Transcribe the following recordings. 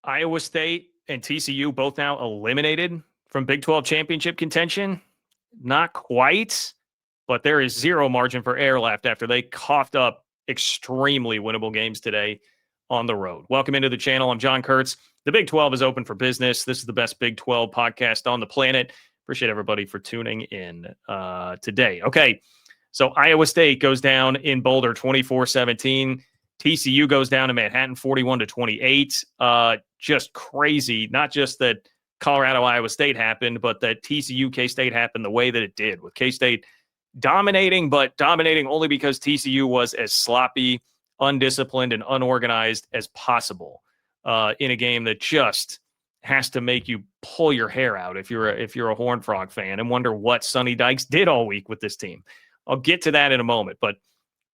Iowa State and TCU both now eliminated from Big 12 championship contention. Not quite, but there is zero margin for error left after they coughed up extremely winnable games today on the road. Welcome into the channel. I'm John Kurtz. The Big 12 is open for business. This is the best Big 12 podcast on the planet. Appreciate everybody for tuning in today. Okay, so Iowa State goes down in Boulder 24-17. TCU goes down to Manhattan 41-28. Just crazy. Not just that Colorado, Iowa State happened, but that TCU, K-State happened the way that it did, with K-State dominating, but dominating only because TCU was as sloppy, undisciplined, and unorganized as possible in a game that just has to make you pull your hair out if you're a Horned Frog fan and wonder what Sonny Dykes did all week with this team. I'll get to that in a moment, but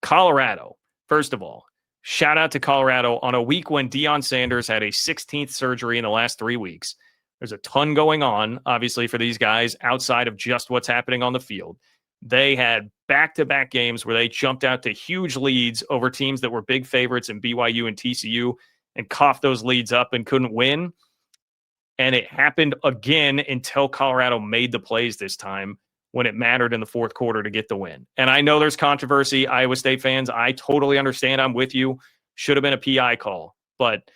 Colorado, first of all, shout out to Colorado on a week when Deion Sanders had a 16th surgery in the last 3 weeks. There's a ton going on, obviously, for these guys outside of just what's happening on the field. They had back-to-back games where they jumped out to huge leads over teams that were big favorites in BYU and TCU and coughed those leads up and couldn't win. And it happened again until Colorado made the plays this time when it mattered in the fourth quarter to get the win. And I know there's controversy, Iowa State fans. I totally understand. I'm with you. Should have been a PI call. But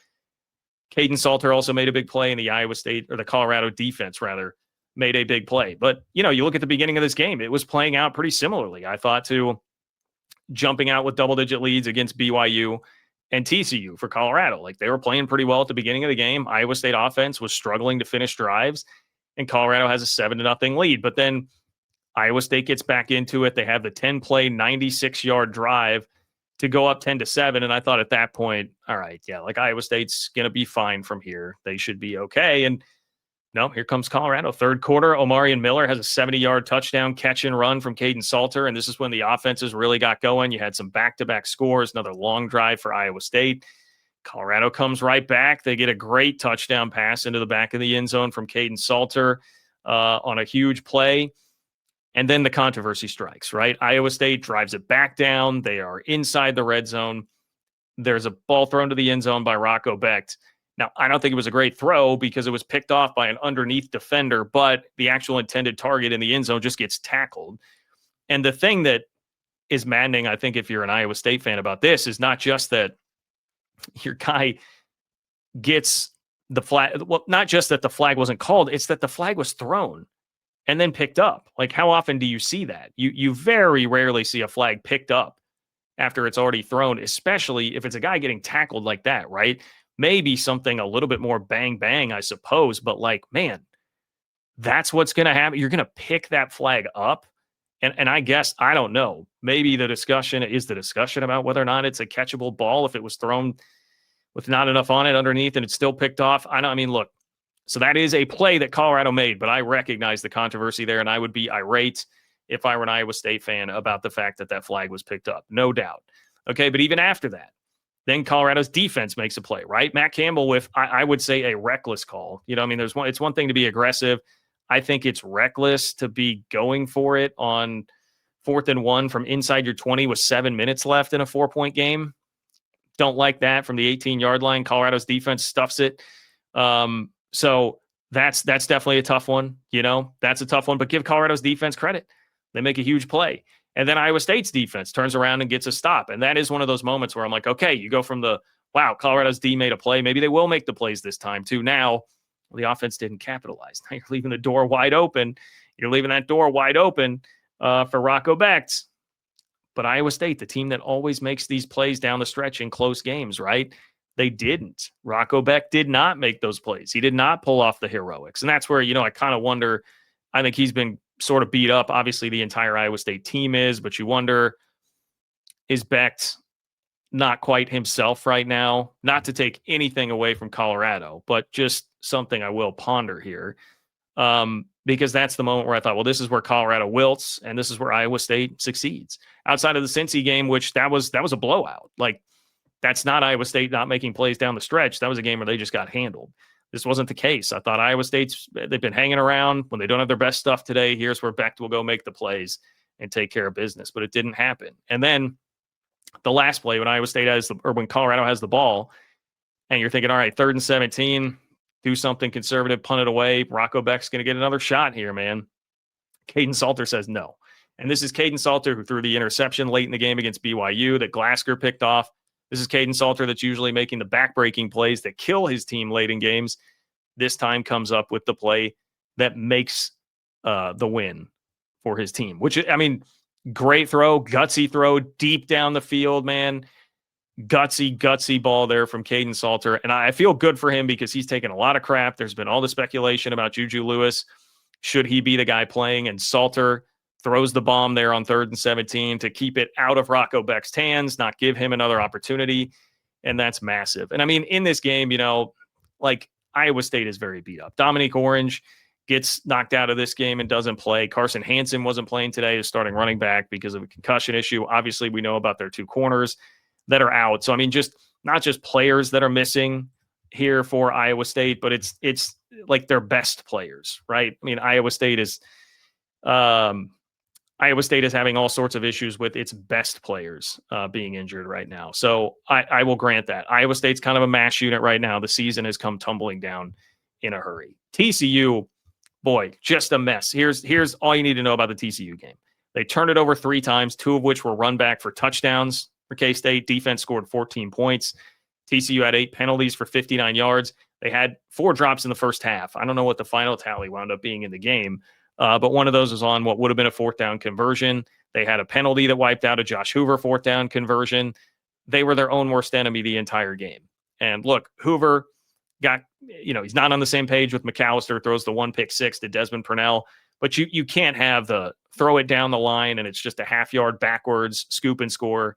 Caden Salter also made a big play, in the Iowa State, or the Colorado defense, rather, made a big play. But, you know, you look at the beginning of this game, it was playing out pretty similarly, I thought, to jumping out with double-digit leads against BYU and TCU for Colorado. Like, they were playing pretty well at the beginning of the game. Iowa State offense was struggling to finish drives, and Colorado has a 7-0 lead. But then Iowa State gets back into it. They have the 10-play, 96-yard drive to go up 10-7. And I thought at that point, all right, yeah, like Iowa State's going to be fine from here. They should be okay. And no, here comes Colorado. Third quarter, Omarion Miller has a 70-yard touchdown catch and run from Caden Salter. And this is when the offenses really got going. You had some back-to-back scores, another long drive for Iowa State. Colorado comes right back. They get a great touchdown pass into the back of the end zone from Caden Salter on a huge play. And then the controversy strikes, right? Iowa State drives it back down. They are inside the red zone. There's a ball thrown to the end zone by Rocco Becht. Now, I don't think it was a great throw because it was picked off by an underneath defender, but the actual intended target in the end zone just gets tackled. And the thing that is maddening, I think, if you're an Iowa State fan about this, is not just that your guy gets the flag. Well, not just that the flag wasn't called, it's that the flag was thrown and then picked up. Like, how often do you see that? You very rarely see a flag picked up after it's already thrown, especially if it's a guy getting tackled like that, right? Maybe something a little bit more bang, bang, I suppose. But, like, man, that's what's going to happen. You're going to pick that flag up. And I guess, I don't know, maybe the discussion about whether or not it's a catchable ball if it was thrown with not enough on it underneath and it's still picked off. I mean, look, so that is a play that Colorado made, but I recognize the controversy there, and I would be irate if I were an Iowa State fan about the fact that that flag was picked up. No doubt. Okay, but even after that, then Colorado's defense makes a play, right? Matt Campbell with, I would say, a reckless call. You know, I mean, it's one thing to be aggressive. I think it's reckless to be going for it on 4th and 1 from inside your 20 with 7 minutes left in a 4-point game. Don't like that from the 18-yard line. Colorado's defense stuffs it. So that's definitely a tough one. You know, that's a tough one, but give Colorado's defense credit. They make a huge play. And then Iowa State's defense turns around and gets a stop. And that is one of those moments where I'm like, okay, you go from the, wow, Colorado's D made a play. Maybe they will make the plays this time too. Now, the offense didn't capitalize. Now you're leaving the door wide open. You're leaving that door wide open for Rocco Becht. But Iowa State, the team that always makes these plays down the stretch in close games, right? They didn't. Rocco Becht did not make those plays. He did not pull off the heroics. And that's where, you know, I kind of wonder, I think he's been sort of beat up. Obviously, the entire Iowa State team is, but you wonder, is Becht not quite himself right now? Not to take anything away from Colorado, but just something I will ponder here. Because that's the moment where I thought, well, this is where Colorado wilts, and this is where Iowa State succeeds. Outside of the Cincy game, which that was a blowout. Like, that's not Iowa State not making plays down the stretch. That was a game where they just got handled. This wasn't the case. I thought Iowa they've been hanging around. When they don't have their best stuff today, here's where Becht will go make the plays and take care of business. But it didn't happen. And then the last play, when Colorado has the ball, and you're thinking, all right, 3rd and 17, do something conservative, punt it away. Rocco Beck's going to get another shot here, man. Caden Salter says no. And this is Caden Salter who threw the interception late in the game against BYU that Glasgow picked off. This is Caden Salter that's usually making the backbreaking plays that kill his team late in games. This time comes up with the play that makes the win for his team, which, I mean, great throw, gutsy throw, deep down the field, man. Gutsy ball there from Caden Salter. And I feel good for him because he's taken a lot of crap. There's been all the speculation about Juju Lewis. Should he be the guy playing? And Salter throws the bomb there on 3rd and 17 to keep it out of Rocco Beck's hands, not give him another opportunity. And that's massive. And I mean, in this game, you know, like Iowa State is very beat up. Dominique Orange gets knocked out of this game and doesn't play. Carson Hansen wasn't playing today as starting running back because of a concussion issue. Obviously, we know about their 2 corners that are out. So, I mean, just not just players that are missing here for Iowa State, but it's like their best players, right? I mean, Iowa State is having all sorts of issues with its best players being injured right now. So I will grant that. Iowa State's kind of a mash unit right now. The season has come tumbling down in a hurry. TCU, boy, just a mess. Here's all you need to know about the TCU game. They turned it over 3 times, 2 of which were run back for touchdowns for K-State. Defense scored 14 points. TCU had 8 penalties for 59 yards. They had 4 drops in the first half. I don't know what the final tally wound up being in the game, but one of those was on what would have been a 4th down conversion. They had a penalty that wiped out a Josh Hoover 4th down conversion. They were their own worst enemy the entire game. And look, Hoover got, you know, he's not on the same page with McAllister, throws the 1 pick 6 to Desmond Purnell, but you can't have the throw it down the line and it's just a half yard backwards, scoop and score.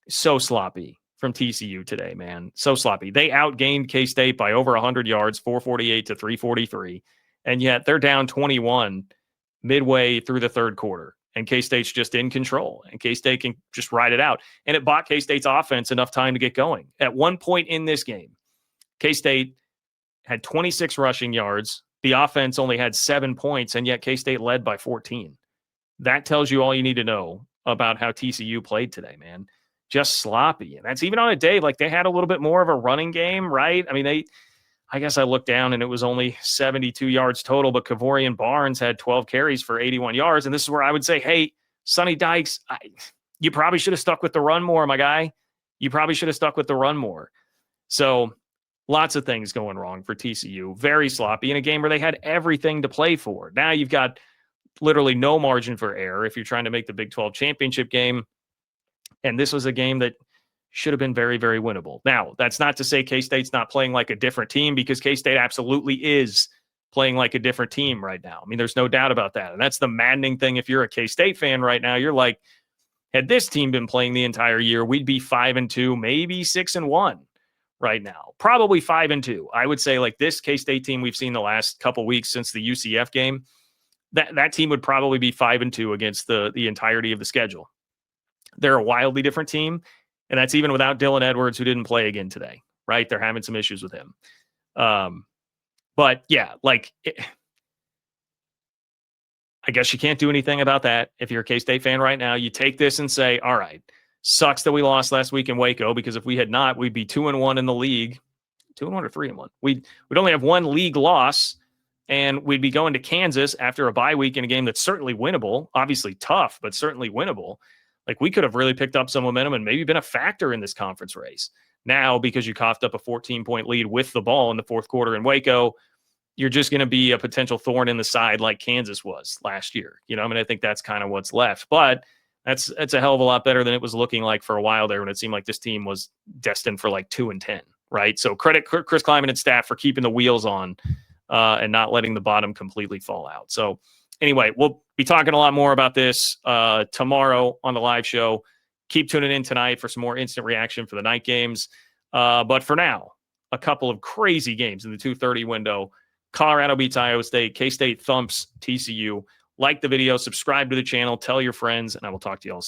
So sloppy from TCU today, man. So sloppy. They outgained K-State by over 100 yards, 448 to 343. And yet they're down 21 midway through the 3rd quarter. And K-State's just in control. And K-State can just ride it out. And it bought K-State's offense enough time to get going. At one point in this game, K-State had 26 rushing yards. The offense only had 7 points, and yet K-State led by 14. That tells you all you need to know about how TCU played today, man. Just sloppy. And that's even on a day like they had a little bit more of a running game, right? I mean, I guess I looked down and it was only 72 yards total, but Kavorian Barnes had 12 carries for 81 yards. And this is where I would say, hey, Sonny Dykes, you probably should have stuck with the run more, my guy. You probably should have stuck with the run more. So lots of things going wrong for TCU. Very sloppy in a game where they had everything to play for. Now you've got literally no margin for error if you're trying to make the Big 12 championship game. And this was a game that should have been very, very winnable. Now, that's not to say K-State's not playing like a different team, because K-State absolutely is playing like a different team right now. I mean, there's no doubt about that. And that's the maddening thing. If you're a K-State fan right now, you're like, had this team been playing the entire year, we'd be 5-2, maybe 6-1 right now. Probably 5-2. I would say like this K-State team we've seen the last couple weeks since the UCF game, that team would probably be 5-2 against the entirety of the schedule. They're a wildly different team, and that's even without Dylan Edwards, who didn't play again today, right? They're having some issues with him. But yeah, like I guess you can't do anything about that. If you're a K-State fan right now, you take this and say, all right, sucks that we lost last week in Waco, because if we had not, we'd be 2-1 in the league. 2-1 or 3-1. We'd only have 1 league loss, and we'd be going to Kansas after a bye week in a game that's certainly winnable, obviously tough, but certainly winnable. Like, we could have really picked up some momentum and maybe been a factor in this conference race. Now, because you coughed up a 14-point lead with the ball in the 4th quarter in Waco, you're just going to be a potential thorn in the side like Kansas was last year. You know, I mean, I think that's kind of what's left. But that's a hell of a lot better than it was looking like for a while there when it seemed like this team was destined for like 2-10, right? So credit Chris Kleiman and staff for keeping the wheels on and not letting the bottom completely fall out. So anyway, we'll be talking a lot more about this tomorrow on the live show. Keep tuning in tonight for some more instant reaction for the night games. But for now, a couple of crazy games in the 2:30 window. Colorado beats Iowa State. K-State thumps TCU. Like the video, subscribe to the channel, tell your friends, and I will talk to you all soon.